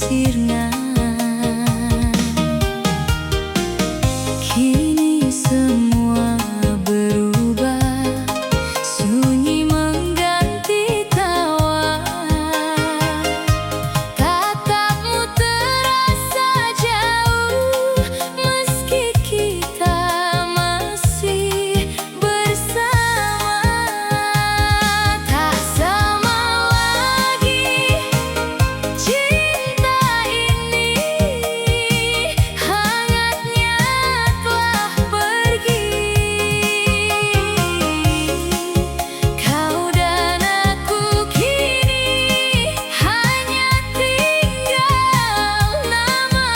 sirna. Kini semua berubah, sunyi mengganti tawa. Tatapmu terasa jauh, meski kita masih bersama. Tak sama lagi cinta ini, hangatnya telah pergi. Kau dan aku kini hanya tinggal nama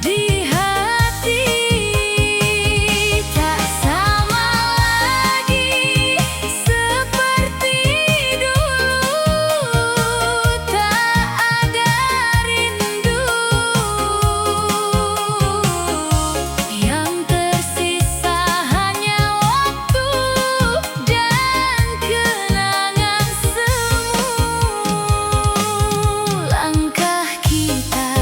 di hati. Tak sama lagi seperti dulu, tak ada rindu. Yang tersisa hanya waktu dan kenangan semu. Langkah kita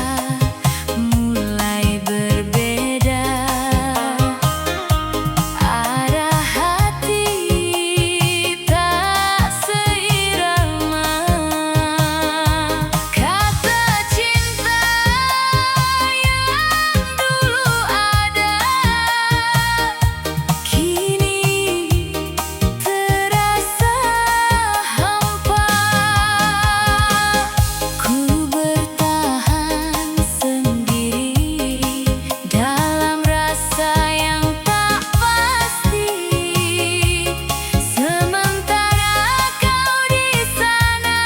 mulai berbeda, arah hati tak seirama. Kata cinta yang dulu ada, kini terasa hampa. Ku bertahan sendiri dalam rasa yang tak pasti, sementara kau di sana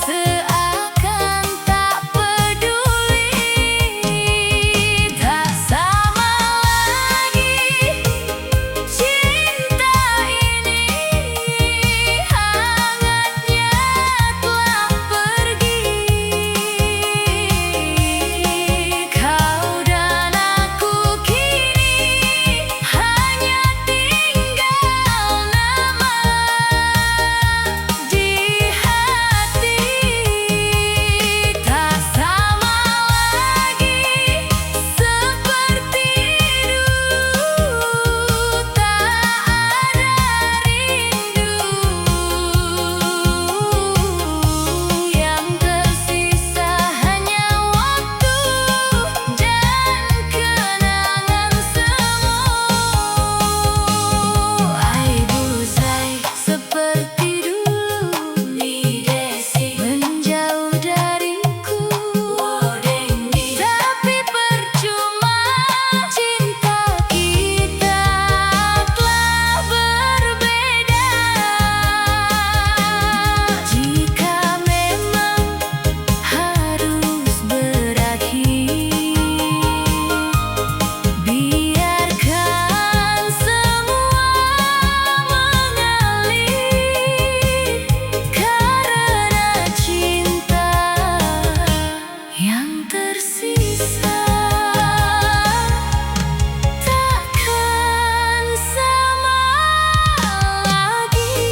seakan tak peduli. Tak sama lagi cinta ini, hangatnya telah pergi. Kau dan aku kini hanya tinggal nama di hati. Tak sama lagi seperti dulu, tak ada rindu. Yang tersisa hanya waktu dan kenangan semu. Hai busai seperti dulu, menjauh dariku. Tapi percuma, cinta kita telah berbeda. Jika memang harus berakhir, biarkan semua mengalir, karena cinta yang tersisa takkan sama lagi.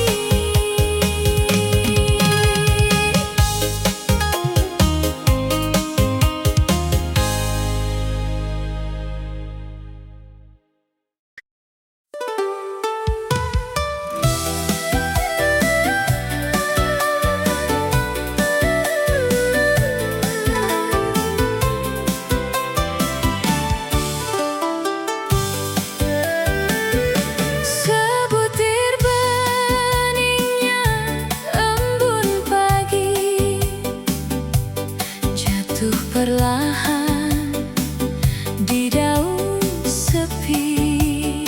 Sebutir beningnya embun pagi, jatuh perlahan di daun sepi,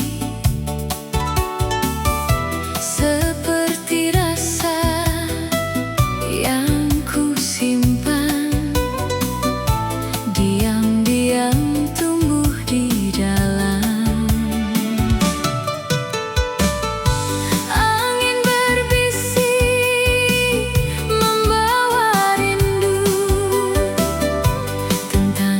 seperti rasa yang ku simpan, diam-diam tumbuh di dalam. Angin berbisik membawa rindu tentang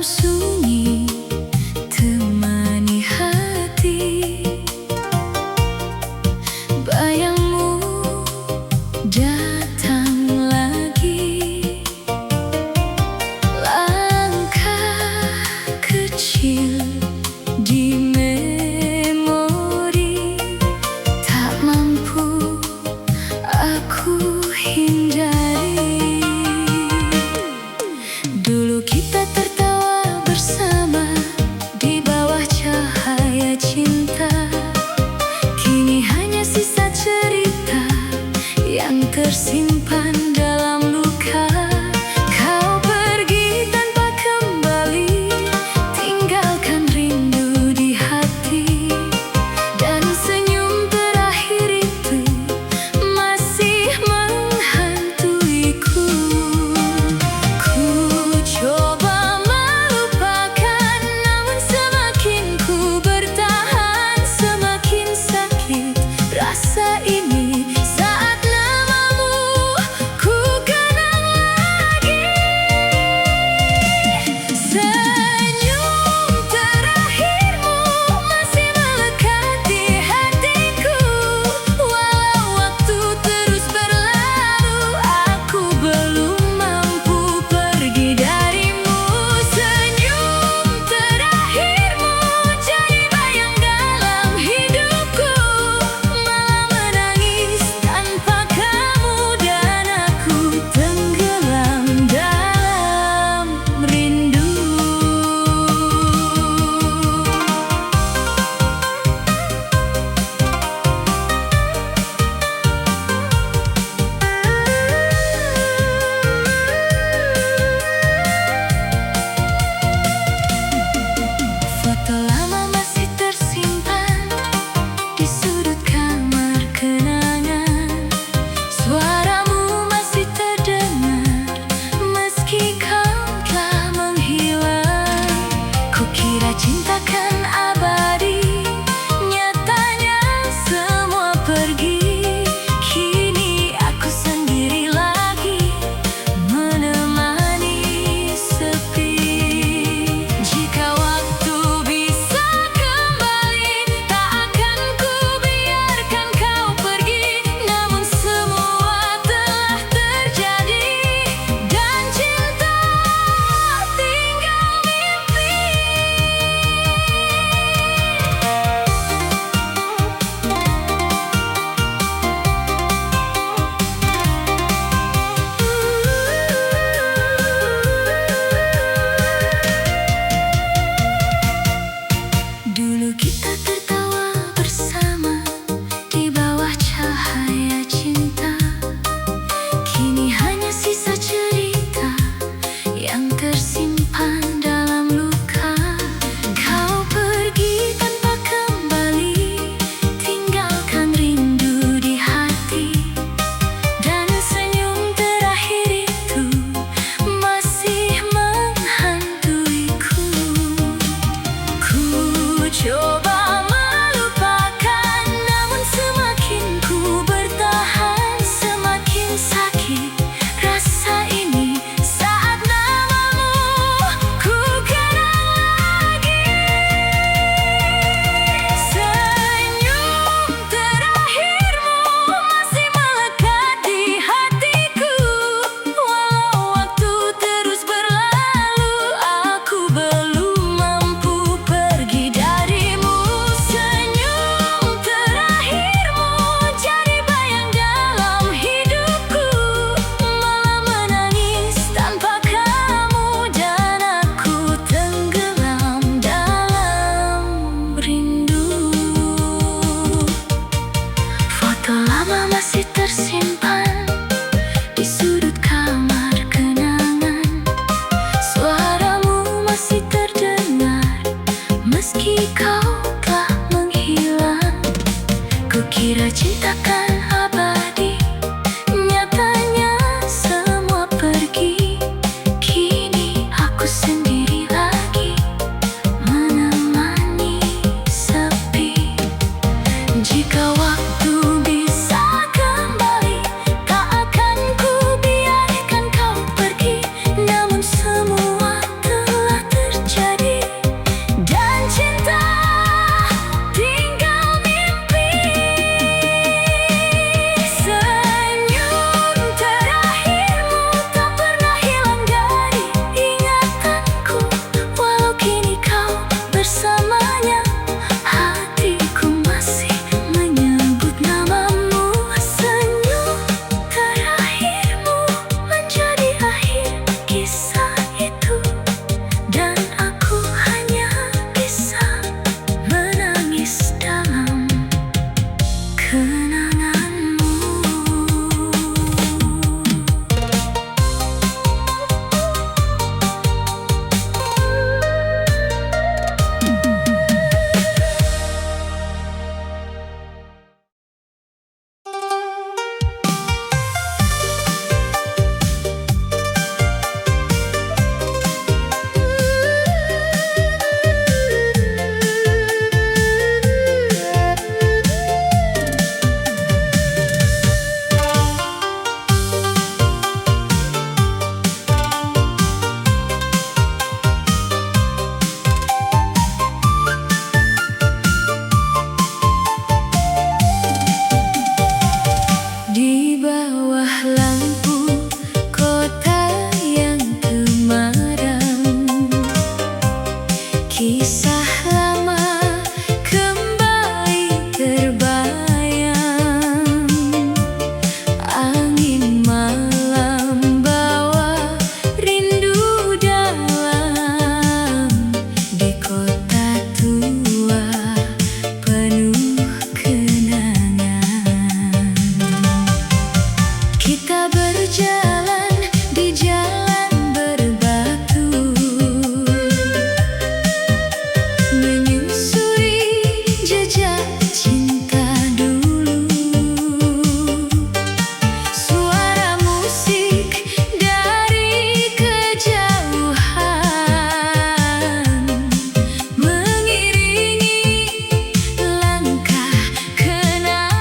dalam sunyi temani hati. Bayangmu datang lagi, langkah kecil di memori tak mampu aku hindari. Dulu kita tertawa bersama di bawah cahaya cinta. Kini hanya sisa cerita yang tersimpan dalam luka. Kau pergi tanpa kembali, tinggalkan rindu di hati. Dan senyum terakhir itu masih menghantuiku. Ku coba melupakan, namun semakin ku bertahan, semakin sakit rasa ini saat namamu ku kenang lagi. Senyum terakhirmu masih melekat di hatiku. Walau waktu terus berlalu, aku belum mampu pergi darimu. Senyum terakhirmu jadi bayang dalam hidupku, malah menangis tanpa kamu, dan aku tenggelam dalam rindu. Foto lama masih tersimpan di sudut kamar kenangan. Suaramu masih terdengar meski kau telah menghilang. Kukira cinta kan abadi, nyatanya semua pergi. Kini aku sendiri lagi menemani sepi. Jika waktu bisa kembali, tak akan ku biarkan kau pergi. Namun semua telah terjadi, dan cinta tinggal mimpi. Dulu kita tertawa bersama di bawah cahaya cinta. Kini hanya sisa cerita yang tersimpan dalam luka. Kau pergi tanpa kembali, tinggalkan rindu di hati. Dan senyum terakhir itu masih menghantuiku. Ku coba melupakan, namun semakin ku bertahan, semakin sakit rasa ini saat namamu ku kenang lagi. Senyum terakhirmu masih melekat di hatiku. Walau waktu terus berlalu, aku belum mampu pergi darimu. Senyum terakhirmu jadi bayang dalam hidupku, malah menangis tanpa kamu, dan aku tenggelam dalam rindu. Foto lama masih tersimpan di sudut kamar kenangan. Suaramu masih terdengar meski kau telah menghilang. Kukira cinta kan abadi, nyatanya semua pergi. Kini aku sendiri lagi menemani sepi. Jika waktu bisa kembali, tak akan ku biarkan kau pergi. Namun semua telah terjadi. Kisah lama kembali terbayang. Angin malam bawa rindu dalam. Di kota tua penuh kenangan. Kita berjalan di jalan berbatu, menyusuri jejak cinta dulu. Suara musik dari kejauhan mengiringi langkah kenangan.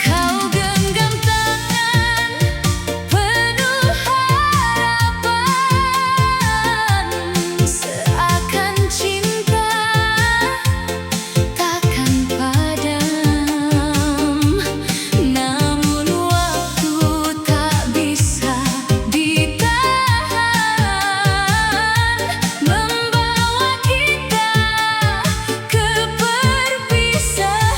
Kau genggam tangan penuh harapan, seakan cinta takkan padam. Namun waktu tak bisa ditahan, membawa kita ke perpisahan.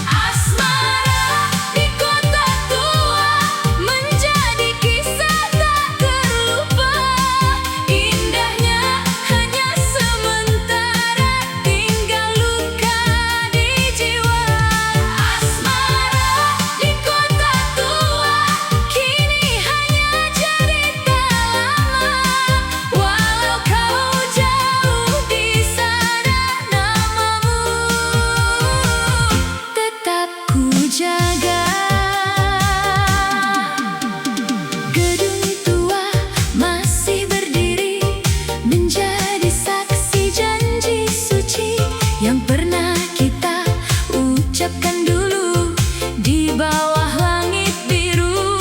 Asmara di kota tua menjadi kisah tak terlupa. Indahnya hanya sementara, tinggal luka di jiwa. Asmara di kota tua kini hanya cerita lama. Walau kau jauh di sana, namamu tetap ku jaga. Gedung tua masih berdiri, menjadi saksi janji suci yang pernah kita ucapkan dulu di bawah langit biru.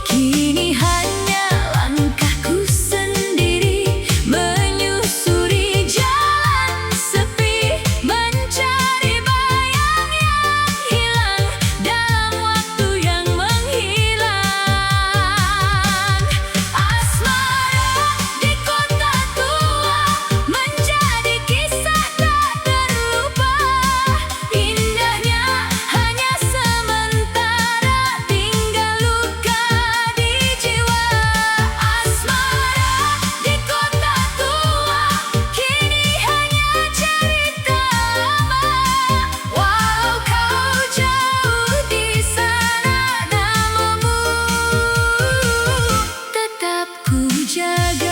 Kini hanya langkahku sendiri, menyusuri jalan sepi, mencari bayang yang hilang dalam waktu yang menghilang. Asmara di kota tua menjadi kisah tak terlupa. Indahnya hanya sementara, tinggal luka di jiwa. Asmara di kota tua kini hanya cerita lama. Walau kau jauh di sana, namamu tetap ku jaga.